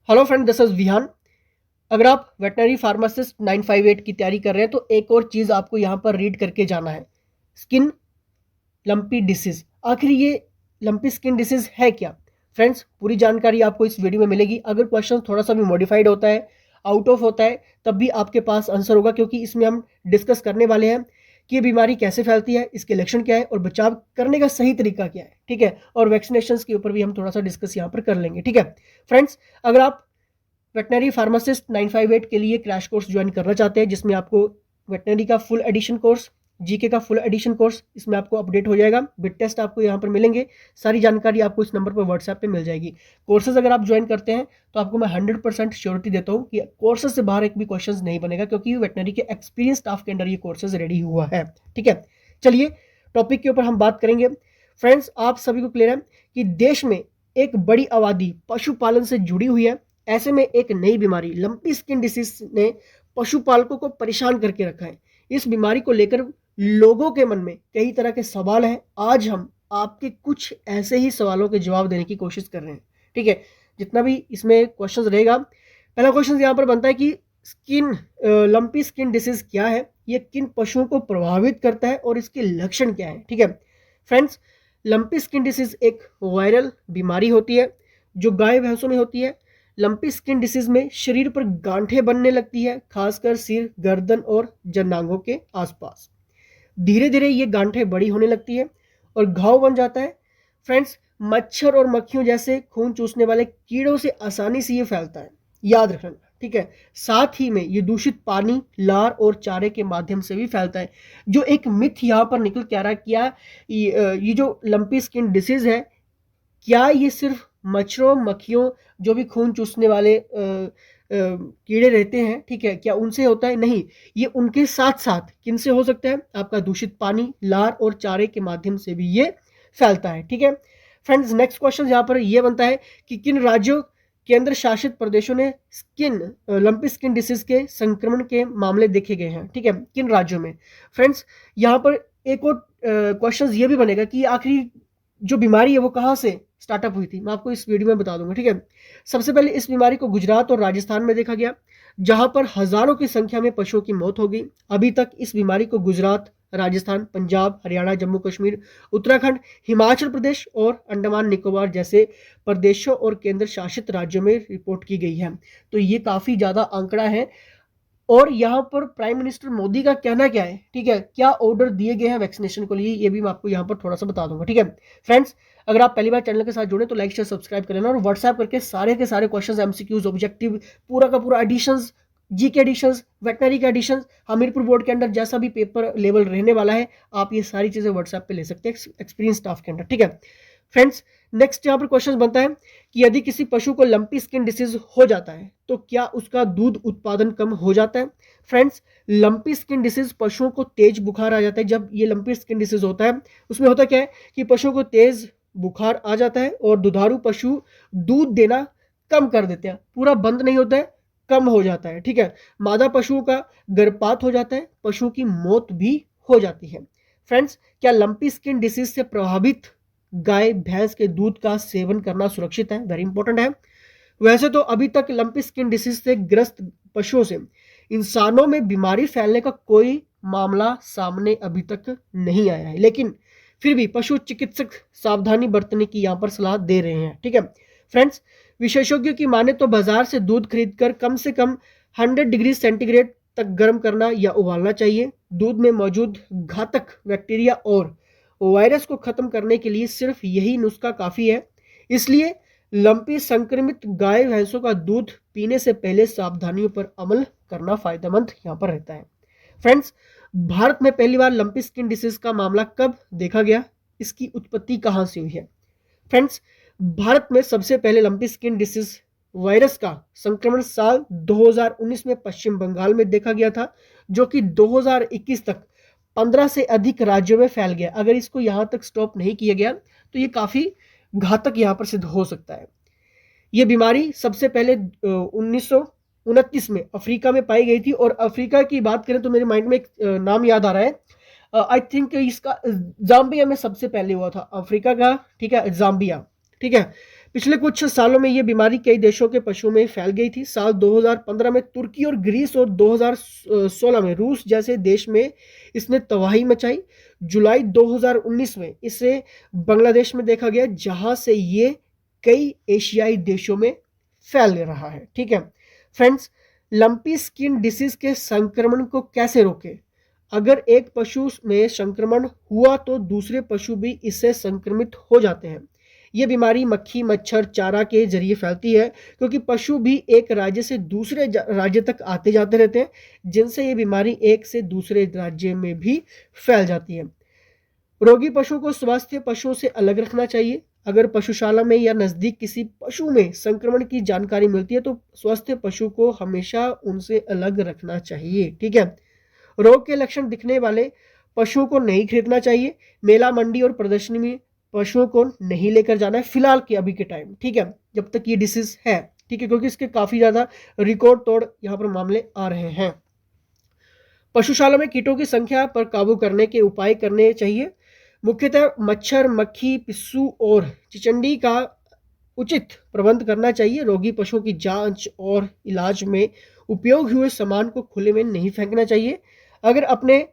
Hello friend, this is Vihaan. अगर आप veterinary pharmacist 958 की तैयारी कर रहे हैं तो एक और चीज़ आपको यहाँ पर रीड करके जाना है। स्किन लंपी डिसीज, आखिर ये लंपी स्किन डिसीज है क्या? फ्रेंड्स, पूरी जानकारी आपको इस वीडियो में मिलेगी। अगर क्वेश्चन थोड़ा सा भी मॉडिफाइड होता है, आउट ऑफ होता है, तब भी आपके पास आंसर होगा, क्योंकि इसमें हम डिस्कस करने वाले हैं कि ये बीमारी कैसे फैलती है, इसके लक्षण क्या है और बचाव करने का सही तरीका क्या है। ठीक है, और वैक्सीनेशन के ऊपर भी हम थोड़ा सा डिस्कस यहाँ पर कर लेंगे। ठीक है फ्रेंड्स, अगर आप वेटनरी फार्मासिस्ट 958 के लिए क्रैश कोर्स ज्वाइन करना चाहते हैं, जिसमें आपको वेटनरी का फुल एडिशन कोर्स, जीके का फुल एडिशन कोर्स इसमें आपको अपडेट हो जाएगा। बिट टेस्ट आपको यहाँ पर मिलेंगे। सारी जानकारी आपको इस नंबर पर व्हाट्सएप पे मिल जाएगी। कोर्सेज अगर आप ज्वाइन करते हैं तो आपको मैं 100% श्योरिटी देता हूँ कि कोर्सेज से बाहर एक भी क्वेश्चन नहीं बनेगा, क्योंकि वेटनरी के एक्सपीरियंस स्टाफ के अंडर ये कोर्सेज रेडी हुआ है। ठीक है, चलिए टॉपिक के ऊपर हम बात करेंगे। फ्रेंड्स, आप सभी को क्लियर है कि देश में एक बड़ी आबादी पशुपालन से जुड़ी हुई है। ऐसे में एक नई बीमारी लंपी स्किन डिसीज ने पशुपालकों को परेशान करके रखा है। इस बीमारी को लेकर लोगों के मन में कई तरह के सवाल हैं। आज हम आपके कुछ ऐसे ही सवालों के जवाब देने की कोशिश कर रहे हैं। ठीक है, जितना भी इसमें क्वेश्चन रहेगा, पहला क्वेश्चन यहाँ पर बनता है कि स्किन लंपी स्किन डिसीज क्या है, ये किन पशुओं को प्रभावित करता है और इसके लक्षण क्या है। ठीक है फ्रेंड्स, लंपी स्किन डिसीज एक वायरल बीमारी होती है जो गाय भैंसों में होती है। लंपी स्किन डिसीज में शरीर पर गांठें बनने लगती है, खासकर सिर, गर्दन और जनांगों के आसपास। धीरे धीरे ये गांठें बड़ी होने लगती है और घाव बन जाता है। फ्रेंड्स, मच्छर और मक्खियों जैसे खून चूसने वाले कीड़ों से आसानी से ये फैलता है, याद रखना। ठीक है, साथ ही में ये दूषित पानी, लार और चारे के माध्यम से भी फैलता है। जो एक मिथ यहाँ पर निकल के आ रहा है, क्या ये जो लंपी स्किन डिसीज है, क्या ये सिर्फ मच्छरों, मक्खियों, जो भी खून चूसने वाले कीड़े रहते हैं, ठीक है, क्या उनसे होता है? नहीं, ये उनके साथ साथ किन से हो सकता है? आपका दूषित पानी, लार और चारे के माध्यम से भी ये फैलता है। ठीक है फ्रेंड्स, नेक्स्ट क्वेश्चन यहाँ पर ये बनता है कि किन राज्यों, केंद्र शासित प्रदेशों ने स्किन लंपी स्किन डिसीज के संक्रमण के मामले देखे गए हैं। ठीक है, किन राज्यों में? फ्रेंड्स, यहाँ पर एक और क्वेश्चन ये भी बनेगा कि आखिर जो बीमारी है वो कहाँ से स्टार्टअप हुई थी। मैं आपको इस वीडियो में बता दूंगा। ठीक है, सबसे पहले इस बीमारी को गुजरात और राजस्थान में देखा गया, जहां पर हजारों की संख्या में पशुओं की मौत हो गई। अभी तक इस बीमारी को गुजरात, राजस्थान, पंजाब, हरियाणा, जम्मू कश्मीर, उत्तराखंड, हिमाचल प्रदेश और अंडमान निकोबार जैसे प्रदेशों और केंद्र शासित राज्यों में रिपोर्ट की गई है। तो ये काफी ज्यादा आंकड़ा है। और यहाँ पर प्राइम मिनिस्टर मोदी का कहना क्या है, ठीक है, क्या ऑर्डर दिए गए हैं वैक्सीनेशन को लिए, ये भी मैं आपको यहाँ पर थोड़ा सा बता दूंगा। ठीक है फ्रेंड्स, अगर आप पहली बार चैनल के साथ जुड़े तो लाइक शेयर सब्सक्राइब कर लेना और व्हाट्सएप करके सारे के सारे क्वेश्चंस, एमसीक्यूज, ऑब्जेक्टिव, पूरा का पूरा एडिशंस, जीके एडिशंस, वेटनरी के एडिशंस, हमीरपुर बोर्ड के अंदर जैसा भी पेपर लेवल रहने वाला है, आप ये सारी चीजें व्हाट्सएप पे ले सकते हैं एक्सपीरियंस स्टाफ के अंदर। ठीक है फ्रेंड्स, नेक्स्ट यहाँ पर क्वेश्चन बनता है कि यदि किसी पशु को लंपी स्किन डिसीज हो जाता है तो क्या उसका दूध उत्पादन कम हो जाता है? फ्रेंड्स, लंपी स्किन डिसीज पशुओं को तेज बुखार आ जाता है। जब ये लंपी स्किन डिसीज होता है, उसमें होता क्या है कि पशुओं को तेज बुखार आ जाता है और दुधारू पशु दूध देना कम कर देते हैं। पूरा बंद नहीं होता है, कम हो जाता है। ठीक है, मादा पशुओं का गर्भपात हो जाता है, पशुओं की मौत भी हो जाती है। फ्रेंड्स, क्या लंपी स्किन डिसीज से प्रभावित गाय भैंस के दूध का सेवन करना सुरक्षित है? वेरी इंपॉर्टेंट है। वैसे तो अभी तक लंपी स्किन डिसीज से ग्रस्त पशुओं से इंसानों में बीमारी फैलने का कोई मामला सामने अभी तक नहीं आया है, लेकिन फिर भी पशु चिकित्सक सावधानी बरतने की यहाँ पर सलाह दे रहे हैं। ठीक है फ्रेंड्स, विशेषज्ञों की माने तो बाजार से दूध खरीदकर कम से कम 100 डिग्री सेंटीग्रेड तक गर्म करना या उबालना चाहिए। दूध में मौजूद घातक बैक्टीरिया और वायरस को खत्म करने के लिए सिर्फ यही नुस्खा काफी है। इसलिए लंपी संक्रमित गाय भैंसों का दूध पीने से पहले सावधानियों पर अमल करना फायदेमंद यहाँ पर रहता है। फ्रेंड्स, भारत में पहली बार लंपी स्किन डिसीज का मामला कब देखा गया, इसकी उत्पत्ति कहां से हुई है? फ्रेंड्स, भारत में सबसे पहले लंपी स्किन डिसीज वायरस का संक्रमण साल 2019 में पश्चिम बंगाल में देखा गया था, जो कि 2021 तक 15 से अधिक राज्यों में फैल गया। अगर इसको यहां तक स्टॉप नहीं किया गया तो ये काफी घातक यहां पर सिद्ध हो सकता है। यह बीमारी सबसे पहले 1929 में अफ्रीका में पाई गई थी। और अफ्रीका की बात करें तो मेरे माइंड में एक नाम याद आ रहा है, आई थिंक इसका जाम्बिया में सबसे पहले हुआ था, अफ्रीका का। ठीक है, जाम्बिया। ठीक है, पिछले कुछ सालों में ये बीमारी कई देशों के पशुओं में फैल गई थी। साल 2015 में तुर्की और ग्रीस और 2016 में रूस जैसे देश में इसने तबाही मचाई। जुलाई 2019 में इसे बांग्लादेश में देखा गया, जहां से ये कई एशियाई देशों में फैल रहा है। ठीक है फ्रेंड्स, लंपी स्किन डिसीज के संक्रमण को कैसे रोकें? अगर एक पशु में संक्रमण हुआ तो दूसरे पशु भी इससे संक्रमित हो जाते हैं। ये बीमारी मक्खी, मच्छर, चारा के जरिए फैलती है, क्योंकि पशु भी एक राज्य से दूसरे राज्य तक आते जाते रहते हैं, जिनसे ये बीमारी एक से दूसरे राज्य में भी फैल जाती है। रोगी पशु को स्वस्थ पशुओं से अलग रखना चाहिए। अगर पशुशाला में या नजदीक किसी पशु में संक्रमण की जानकारी मिलती है तो स्वस्थ पशु को हमेशा उनसे अलग रखना चाहिए। ठीक है, रोग के लक्षण दिखने वाले पशुओं को नहीं खरीदना चाहिए। मेला, मंडी और प्रदर्शनी में पशुओं को नहीं लेकर जाना है फिलहाल के अभी के टाइम, ठीक है, जब तक ये डिसीज है। ठीक है, क्योंकि इसके काफी ज्यादा रिकॉर्ड तोड़ यहाँ पर मामले आ रहे हैं। पशुशाला में कीटों की संख्या पर काबू करने के उपाय करने चाहिए। मुख्यतः मच्छर, मक्खी, पिस्सू और चिचंडी का उचित प्रबंध करना चाहिए। रोगी पशुओं की जांच और इलाज में उपयोग हुए सामान को खुले में नहीं फेंकना चाहिए। अगर अपने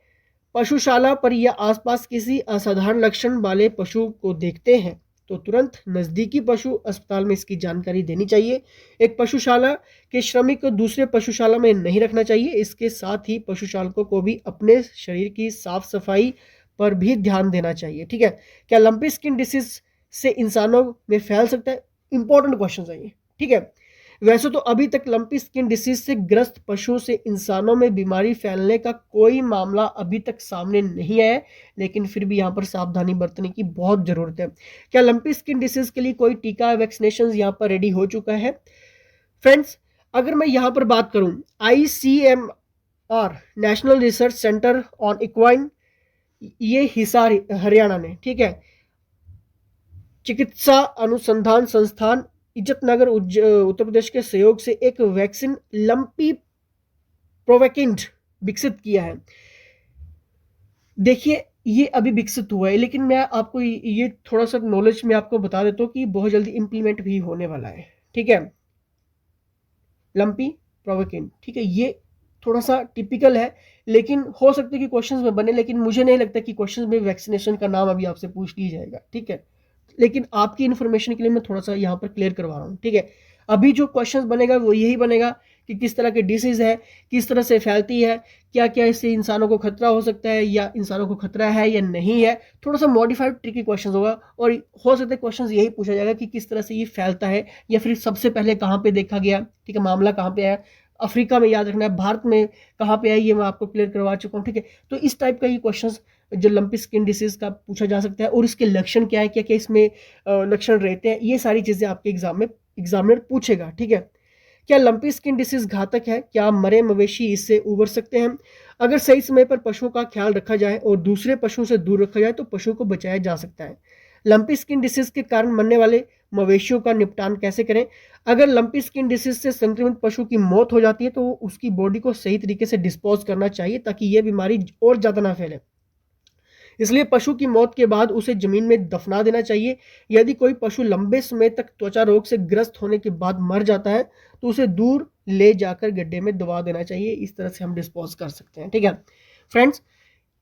पशुशाला पर या आसपास किसी असाधारण लक्षण वाले पशु को देखते हैं तो तुरंत नजदीकी पशु अस्पताल में इसकी जानकारी देनी चाहिए। एक पशुशाला के श्रमिक को दूसरे पशुशाला में नहीं रखना चाहिए। इसके साथ ही पशुपालकों को भी अपने शरीर की साफ सफाई पर भी ध्यान देना चाहिए। ठीक है, क्या लंपी स्किन डिसीज से इंसानों में फैल सकता है? इंपॉर्टेंट क्वेश्चन है ये। ठीक है, वैसे तो अभी तक लंपी स्किन डिसीज से ग्रस्त पशुओं से इंसानों में बीमारी फैलने का कोई मामला अभी तक सामने नहीं आया, लेकिन फिर भी यहाँ पर सावधानी बरतने की बहुत जरूरत है। क्या लंपी स्किन डिसीज के लिए कोई टीका, वैक्सीनेशन यहाँ पर रेडी हो चुका है? फ्रेंड्स, अगर मैं यहाँ पर बात करूं, ICMR national research centre on equine, ये हिसार हरियाणा ने, ठीक है, चिकित्सा अनुसंधान संस्थान इज्जतनगर उत्तर प्रदेश के सहयोग से एक वैक्सीन लंपी प्रोवेकिंट विकसित किया है। देखिए, ये अभी विकसित हुआ है, लेकिन मैं आपको ये थोड़ा सा नॉलेज में आपको बता देता हूँ कि बहुत जल्दी इंप्लीमेंट भी होने वाला है। ठीक है, लंपी प्रोवेकिंट, ठीक है, ये थोड़ा सा टिपिकल है, लेकिन हो सकता है कि क्वेश्चंस में बने, लेकिन मुझे नहीं लगता कि क्वेश्चंस में वैक्सीनेशन का नाम अभी आपसे पूछ लिया जाएगा। ठीक है, लेकिन आपकी इन्फॉर्मेशन के लिए मैं थोड़ा सा यहाँ पर क्लियर करवा रहा हूँ। ठीक है, अभी जो क्वेश्चंस बनेगा वो यही बनेगा कि किस तरह की डिसीज है, किस तरह से फैलती है, क्या क्या इससे इंसानों को खतरा हो सकता है या इंसानों को खतरा है या नहीं है। थोड़ा सा मॉडिफाइड ट्रिकी क्वेश्चन होगा, और हो सकता है क्वेश्चन यही पूछा जाएगा कि किस तरह से ये फैलता है, या फिर सबसे पहले कहाँ पे देखा गया, ठीक है, मामला कहाँ पे आया। अफ्रीका में याद रखना है, भारत में कहाँ पे आई ये मैं आपको क्लियर करवा चुका हूँ। ठीक है, तो इस टाइप का ये क्वेश्चंस जो लंपी स्किन डिसीज का पूछा जा सकता है, और इसके लक्षण क्या है, क्या क्या इसमें लक्षण रहते हैं, ये सारी चीजें आपके एग्जाम में एग्जामिनर पूछेगा। ठीक है, क्या लंपी स्किन डिसीज घातक है? क्या मरे मवेशी इससे उबर सकते हैं? अगर सही समय पर पशुओं का ख्याल रखा जाए और दूसरे पशुओं से दूर रखा जाए तो पशुओं को बचाया जा सकता है। लंपी स्किन डिसीज के कारण मरने वाले मवेशियों का निपटान कैसे करें? अगर लंपी स्किन डिसीज से संक्रमित पशु की मौत हो जाती है तो उसकी बॉडी को सही तरीके से डिस्पोज करना चाहिए, ताकि यह बीमारी और ज्यादा ना फैले। इसलिए पशु की मौत के बाद उसे जमीन में दफना देना चाहिए। यदि कोई पशु लंबे समय तक त्वचा रोग से ग्रस्त होने के बाद मर जाता है तो उसे दूर ले जाकर गड्ढे में दबा देना चाहिए। इस तरह से हम डिस्पोज कर सकते हैं। ठीक है फ्रेंड्स,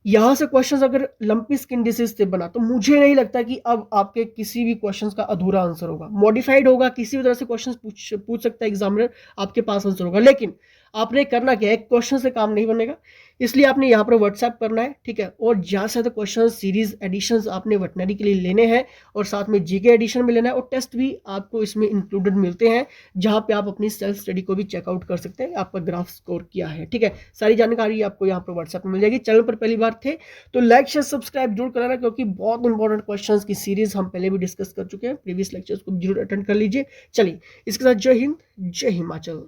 यहां से क्वेश्चंस अगर लंपी स्किन डिसीज से बना तो मुझे नहीं लगता कि अब आपके किसी भी क्वेश्चंस का अधूरा आंसर होगा, मॉडिफाइड होगा, किसी भी तरह से क्वेश्चंस पूछ सकता है एग्जामिनर, आपके पास आंसर होगा। लेकिन आपने करना क्या है, एक क्वेश्चन से काम नहीं बनेगा, इसलिए आपने यहाँ पर व्हाट्सएप करना है। ठीक है, और ज्यादा से ज्यादा क्वेश्चन सीरीज एडिशंस आपने वेटनरी के लिए लेने हैं, और साथ में जीके एडिशन में लेना है, और टेस्ट भी आपको इसमें इंक्लूडेड मिलते हैं, जहां पे आप अपनी सेल्फ स्टडी को भी चेकआउट कर सकते हैं, आपका ग्राफ स्कोर क्या है। ठीक है, सारी जानकारी आपको यहाँ पर व्हाट्सएप में मिल जाएगी। चैनल पर पहली बार थे तो लाइक शेयर सब्सक्राइब जरूर कराना, क्योंकि बहुत इंपॉर्टेंट क्वेश्चंस की सीरीज हम पहले भी डिस्कस कर चुके हैं। प्रीवियस लेक्चर्स को जरूर अटेंड कर लीजिए। चलिए, इसके साथ जय हिंद, जय हिमाचल।